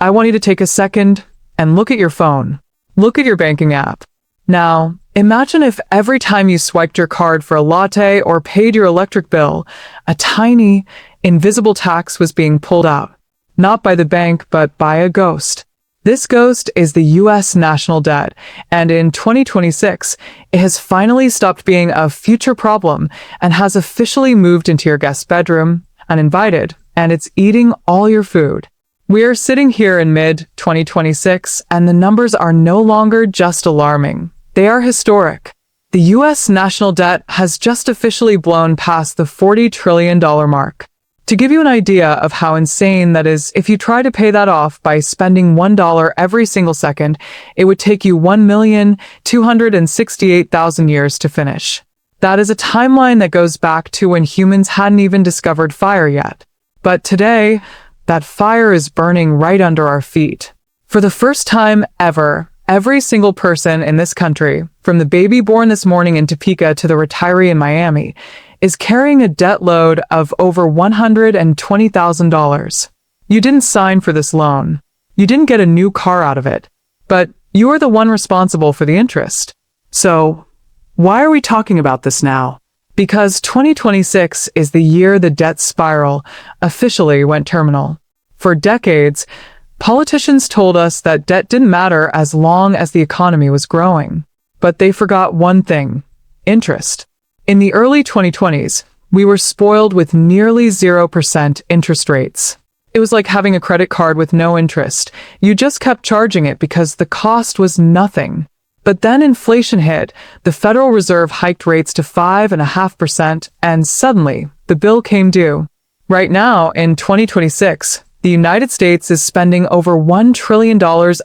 I want you to take a second and look at your phone. Look at your banking app. Now, imagine if every time you swiped your card for a latte or paid your electric bill, a tiny, invisible tax was being pulled out. Not by the bank, but by a ghost. This ghost is the US national debt, and in 2026, it has finally stopped being a future problem and has officially moved into your guest bedroom, uninvited, and it's eating all your food. We are sitting here in mid-2026, and the numbers are no longer just alarming. They are historic. The US national debt has just officially blown past the $40 trillion mark. To give you an idea of how insane that is, if you try to pay that off by spending $1 every single second, it would take you 1,268,000 years to finish. That is a timeline that goes back to when humans hadn't even discovered fire yet. But today, that fire is burning right under our feet. For the first time ever, every single person in this country, from the baby born this morning in Topeka to the retiree in Miami, is carrying a debt load of over $120,000. You didn't sign for this loan. You didn't get a new car out of it, but you are the one responsible for the interest. So, why are we talking about this now? Because 2026 is the year the debt spiral officially went terminal. For decades, politicians told us that debt didn't matter as long as the economy was growing. But they forgot one thing: interest. In the early 2020s, we were spoiled with nearly 0% interest rates. It was like having a credit card with no interest. You just kept charging it because the cost was nothing. But then inflation hit, the Federal Reserve hiked rates to 5.5%, and suddenly, the bill came due. Right now, in 2026, the United States is spending over $1 trillion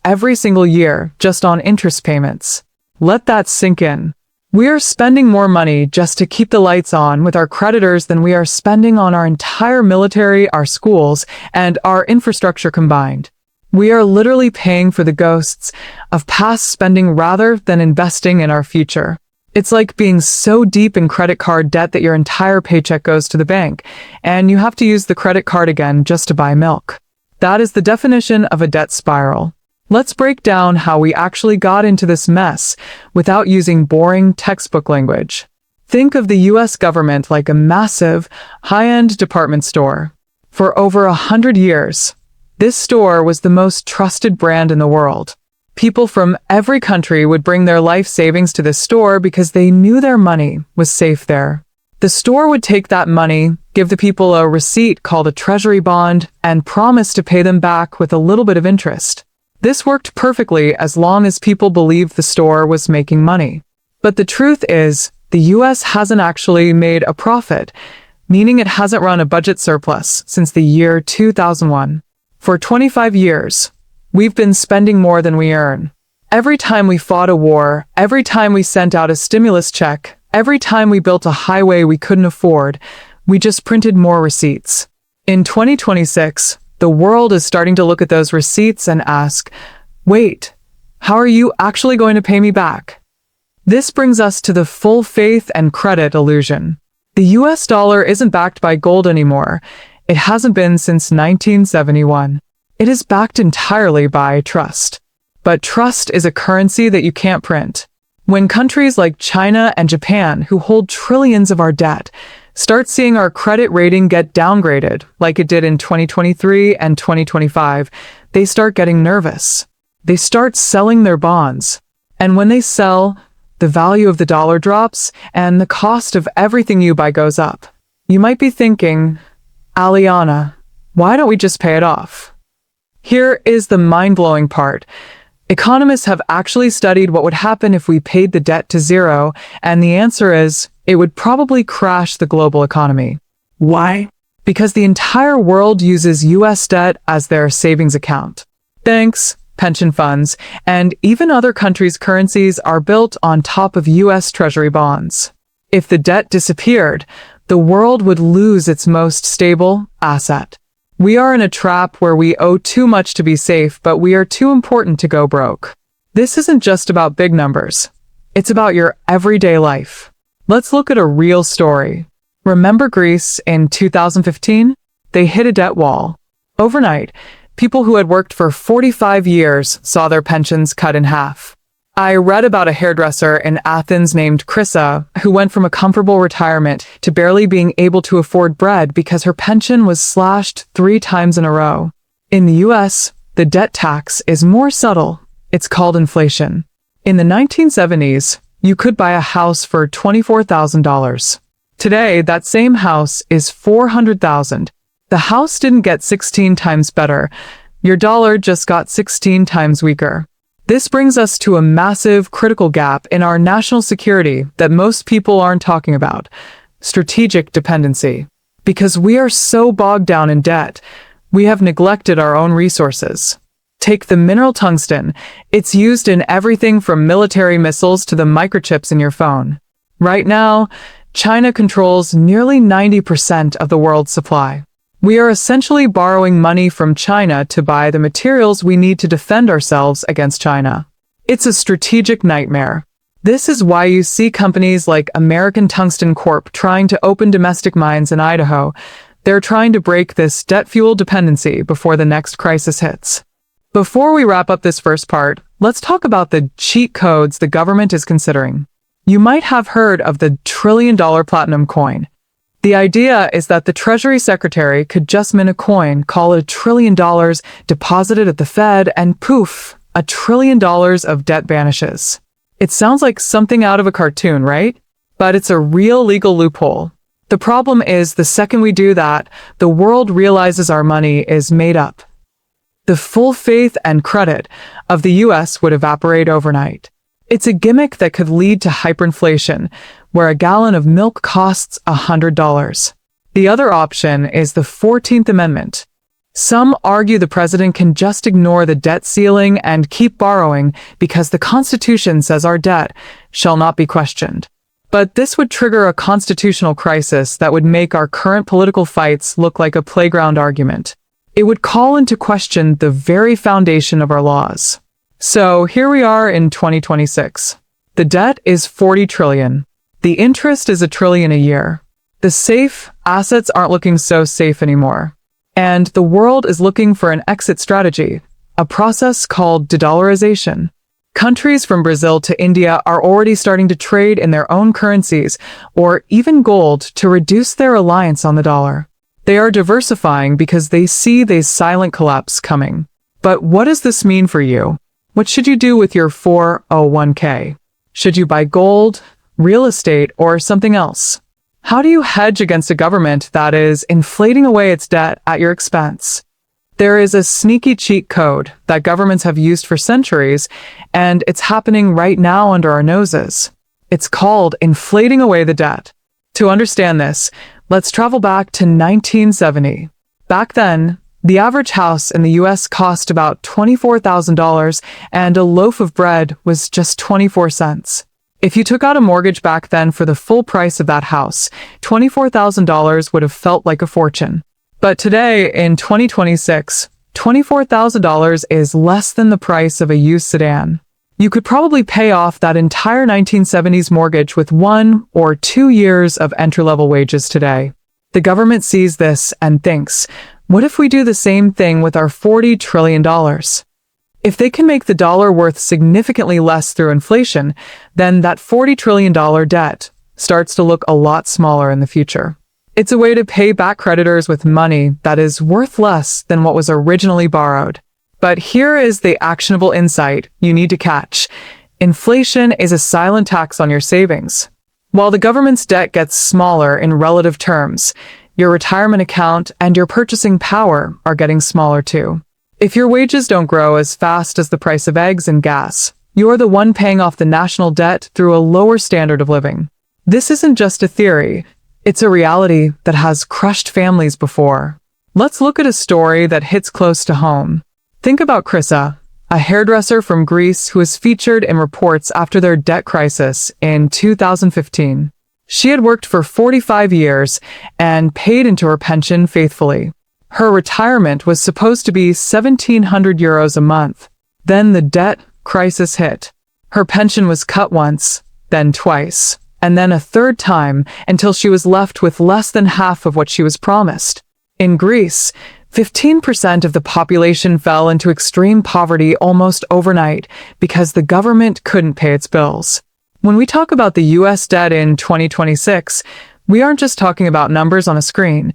every single year just on interest payments. Let that sink in. We are spending more money just to keep the lights on with our creditors than we are spending on our entire military, our schools, and our infrastructure combined. We are literally paying for the ghosts of past spending rather than investing in our future. It's like being so deep in credit card debt that your entire paycheck goes to the bank, and you have to use the credit card again just to buy milk. That is the definition of a debt spiral. Let's break down how we actually got into this mess without using boring textbook language. Think of the US government like a massive, high-end department store. For over 100 years, this store was the most trusted brand in the world. People from every country would bring their life savings to this store because they knew their money was safe there. The store would take that money, give the people a receipt called a treasury bond, and promise to pay them back with a little bit of interest. This worked perfectly as long as people believed the store was making money. But the truth is, the US hasn't actually made a profit, meaning it hasn't run a budget surplus since the year 2001. For 25 years, we've been spending more than we earn. Every time we fought a war, every time we sent out a stimulus check, every time we built a highway we couldn't afford, we just printed more receipts. In 2026, the world is starting to look at those receipts and ask, wait, how are you actually going to pay me back? This brings us to the full faith and credit illusion. The US dollar isn't backed by gold anymore. It hasn't been since 1971. It is backed entirely by trust. But trust is a currency that you can't print. When countries like China and Japan, who hold trillions of our debt, start seeing our credit rating get downgraded, like it did in 2023 and 2025, they start getting nervous. They start selling their bonds. And when they sell, the value of the dollar drops, and the cost of everything you buy goes up. You might be thinking, Aliana, why don't we just pay it off? Here is the mind-blowing part. Economists have actually studied what would happen if we paid the debt to zero, and the answer is, it would probably crash the global economy. Why? Because the entire world uses US debt as their savings account. Banks, pension funds, and even other countries' currencies are built on top of US Treasury bonds. If the debt disappeared, the world would lose its most stable asset. We are in a trap where we owe too much to be safe, but we are too important to go broke. This isn't just about big numbers. It's about your everyday life. Let's look at a real story. Remember Greece in 2015? They hit a debt wall. Overnight, People who had worked for 45 years saw their pensions cut in half. I read about a hairdresser in Athens named Krissa who went from a comfortable retirement to barely being able to afford bread because her pension was slashed 3 times in a row. In the US, the debt tax is more subtle. It's called inflation. In the 1970s, you could buy a house for $24,000. Today, that same house is $400,000. The house didn't get 16 times better. Your dollar just got 16 times weaker. This brings us to a massive critical gap in our national security that most people aren't talking about: strategic dependency. Because we are so bogged down in debt, we have neglected our own resources. Take the mineral tungsten. It's used in everything from military missiles to the microchips in your phone. Right now, China controls nearly 90% of the world's supply. We are essentially borrowing money from China to buy the materials we need to defend ourselves against China. It's a strategic nightmare. This is why you see companies like American Tungsten Corp trying to open domestic mines in Idaho. They're trying to break this debt-fueled dependency before the next crisis hits. Before we wrap up this first part, let's talk about the cheat codes the government is considering. You might have heard of the trillion-dollar platinum coin. The idea is that the Treasury Secretary could just mint a coin, call it $1 trillion, deposit it at the Fed, and poof, $1 trillion of debt vanishes. It sounds like something out of a cartoon, right? But it's a real legal loophole. The problem is, the second we do that, the world realizes our money is made up. The full faith and credit of the US would evaporate overnight. It's a gimmick that could lead to hyperinflation, where a gallon of milk costs $100. The other option is the 14th Amendment. Some argue the president can just ignore the debt ceiling and keep borrowing because the Constitution says our debt shall not be questioned. But this would trigger a constitutional crisis that would make our current political fights look like a playground argument. It would call into question the very foundation of our laws. So here we are in 2026. The debt is $40 trillion. The interest is $1 trillion a year. The safe assets aren't looking so safe anymore. And the world is looking for an exit strategy, a process called de-dollarization. Countries from Brazil to India are already starting to trade in their own currencies, or even gold, to reduce their reliance on the dollar. They are diversifying because they see the silent collapse coming. But what does this mean for you? What should you do with your 401k? Should you buy gold, real estate, or something else? How do you hedge against a government that is inflating away its debt at your expense? There is a sneaky cheat code that governments have used for centuries, and it's happening right now under our noses. It's called inflating away the debt. To understand this, let's travel back to 1970. Back then, the average house in the US cost about $24,000, and a loaf of bread was just 24 cents. If you took out a mortgage back then for the full price of that house, $24,000 would have felt like a fortune. But today, in 2026, $24,000 is less than the price of a used sedan. You could probably pay off that entire 1970s mortgage with 1 or 2 years of entry-level wages today. The government sees this and thinks, what if we do the same thing with our $40 trillion? If they can make the dollar worth significantly less through inflation, then that $40 trillion debt starts to look a lot smaller in the future. It's a way to pay back creditors with money that is worth less than what was originally borrowed. But here is the actionable insight you need to catch. Inflation is a silent tax on your savings. While the government's debt gets smaller in relative terms, your retirement account and your purchasing power are getting smaller too. If your wages don't grow as fast as the price of eggs and gas, you're the one paying off the national debt through a lower standard of living. This isn't just a theory. It's a reality that has crushed families before. Let's look at a story that hits close to home. Think about Krissa, a hairdresser from Greece who was featured in reports after their debt crisis in 2015. She had worked for 45 years and paid into her pension faithfully. Her retirement was supposed to be €1,700 a month. Then the debt crisis hit. Her pension was cut once, then twice, and then a third time until she was left with less than half of what she was promised. In Greece, 15% of the population fell into extreme poverty almost overnight because the government couldn't pay its bills. When we talk about the US debt in 2026, we aren't just talking about numbers on a screen.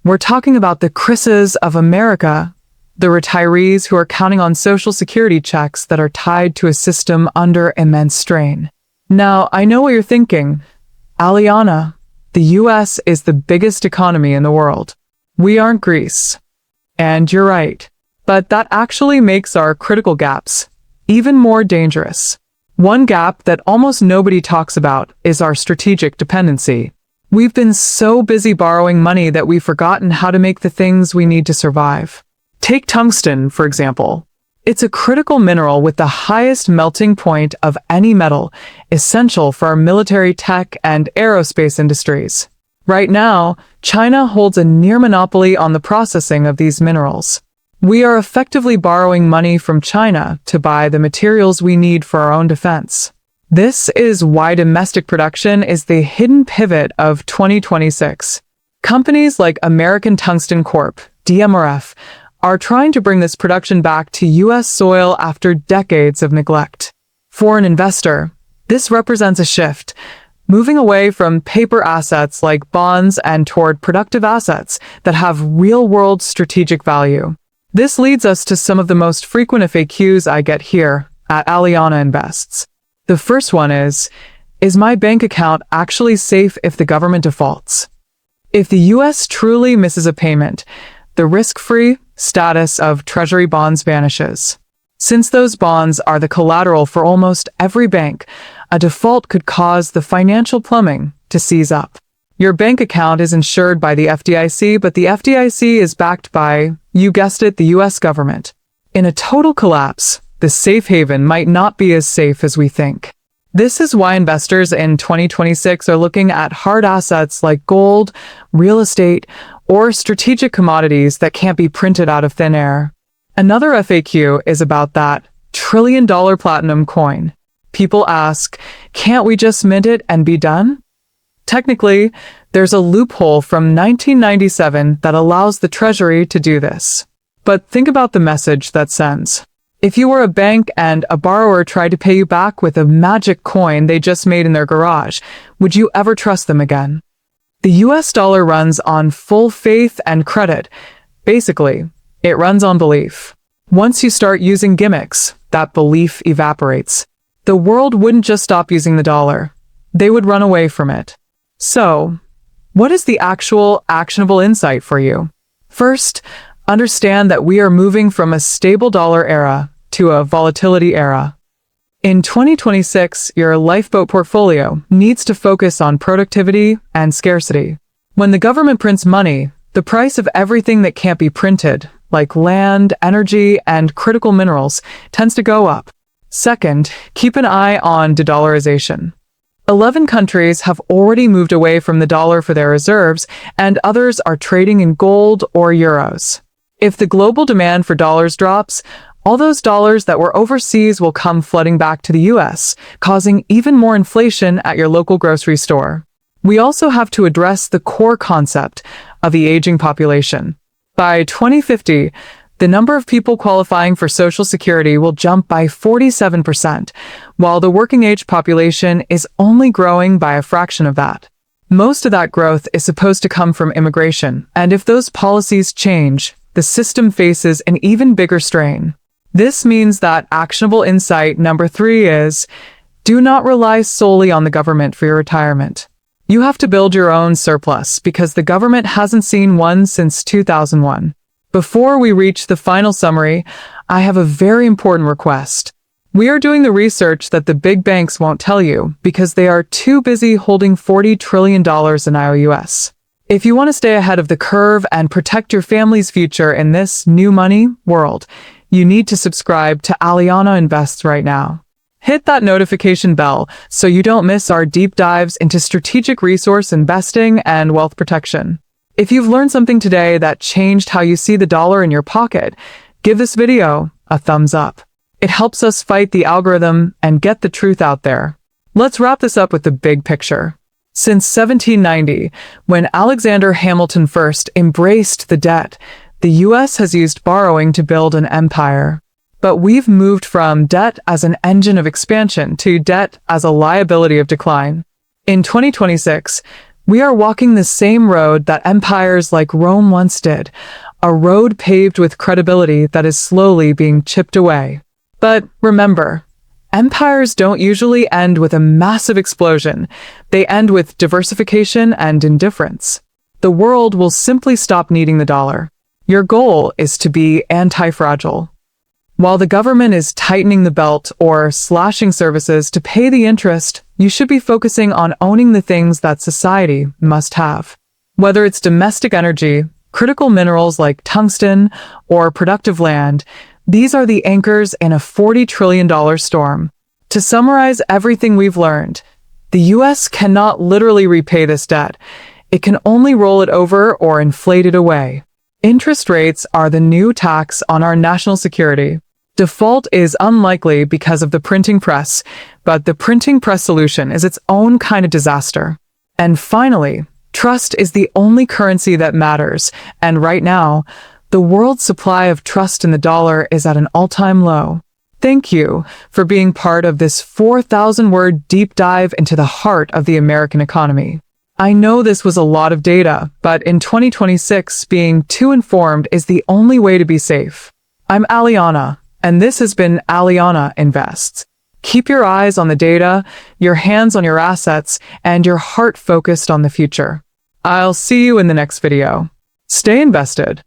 We're talking about the Chris's of America, the retirees who are counting on Social Security checks that are tied to a system under immense strain. Now, I know what you're thinking. Aliana, the US is the biggest economy in the world. We aren't Greece. And you're right. But that actually makes our critical gaps even more dangerous. One gap that almost nobody talks about is our strategic dependency. We've been so busy borrowing money that we've forgotten how to make the things we need to survive. Take tungsten, for example. It's a critical mineral with the highest melting point of any metal, essential for our military tech and aerospace industries. Right now, China holds a near monopoly on the processing of these minerals. We are effectively borrowing money from China to buy the materials we need for our own defense. This is why domestic production is the hidden pivot of 2026. Companies like American Tungsten Corp, DMRF, are trying to bring this production back to US soil after decades of neglect. For an investor, this represents a shift, moving away from paper assets like bonds and toward productive assets that have real-world strategic value. This leads us to some of the most frequent FAQs I get here at Aliana Invests. The first one is my bank account actually safe if the government defaults? If the US truly misses a payment, the risk-free status of Treasury bonds vanishes. Since those bonds are the collateral for almost every bank, a default could cause the financial plumbing to seize up. Your bank account is insured by the FDIC, but the FDIC is backed by, you guessed it, the US government. In a total collapse, the safe haven might not be as safe as we think. This is why investors in 2026 are looking at hard assets like gold, real estate, or strategic commodities that can't be printed out of thin air. Another FAQ is about that trillion-dollar platinum coin. People ask, can't we just mint it and be done? Technically, there's a loophole from 1997 that allows the Treasury to do this. But think about the message that sends. If you were a bank and a borrower tried to pay you back with a magic coin they just made in their garage, would you ever trust them again? The US dollar runs on full faith and credit. Basically, it runs on belief. Once you start using gimmicks, that belief evaporates. The world wouldn't just stop using the dollar. They would run away from it. So, what is the actual actionable insight for you? First, understand that we are moving from a stable dollar era to a volatility era. In 2026, your Lifeboat portfolio needs to focus on productivity and scarcity. When the government prints money, the price of everything that can't be printed, like land, energy, and critical minerals, tends to go up. Second, keep an eye on de-dollarization. 11 countries have already moved away from the dollar for their reserves, and others are trading in gold or euros. If the global demand for dollars drops, all those dollars that were overseas will come flooding back to the US, causing even more inflation at your local grocery store. We also have to address the core concept of the aging population. By 2050, the number of people qualifying for Social Security will jump by 47%, while the working age population is only growing by a fraction of that. Most of that growth is supposed to come from immigration, and if those policies change, the system faces an even bigger strain. This means that actionable insight number 3 is, do not rely solely on the government for your retirement. You have to build your own surplus because the government hasn't seen one since 2001. Before we reach the final summary, I have a very important request. We are doing the research that the big banks won't tell you because they are too busy holding $40 trillion in IOUs. If you want to stay ahead of the curve and protect your family's future in this new money world, you need to subscribe to Aliana Invests right now. Hit that notification bell so you don't miss our deep dives into strategic resource investing and wealth protection. If you've learned something today that changed how you see the dollar in your pocket, give this video a thumbs up. It helps us fight the algorithm and get the truth out there. Let's wrap this up with the big picture. Since 1790, when Alexander Hamilton first embraced the debt, The US has used borrowing to build an empire. But we've moved from debt as an engine of expansion to debt as a liability of decline. In 2026, we are walking the same road that empires like Rome once did, a road paved with credibility that is slowly being chipped away. But remember, empires don't usually end with a massive explosion. They end with diversification and indifference. The world will simply stop needing the dollar. Your goal is to be anti-fragile. While the government is tightening the belt or slashing services to pay the interest, you should be focusing on owning the things that society must have. Whether it's domestic energy, critical minerals like tungsten, or productive land, these are the anchors in a $40 trillion storm. To summarize everything we've learned, the US cannot literally repay this debt. It can only roll it over or inflate it away. Interest rates are the new tax on our national security. Default is unlikely because of the printing press, but the printing press solution is its own kind of disaster. And finally, trust is the only currency that matters, and right now, the world's supply of trust in the dollar is at an all-time low. Thank you for being part of this 4,000-word deep dive into the heart of the American economy. I know this was a lot of data, but in 2026, being too informed is the only way to be safe. I'm Aliana, and this has been Aliana Invests. Keep your eyes on the data, your hands on your assets, and your heart focused on the future. I'll see you in the next video. Stay invested.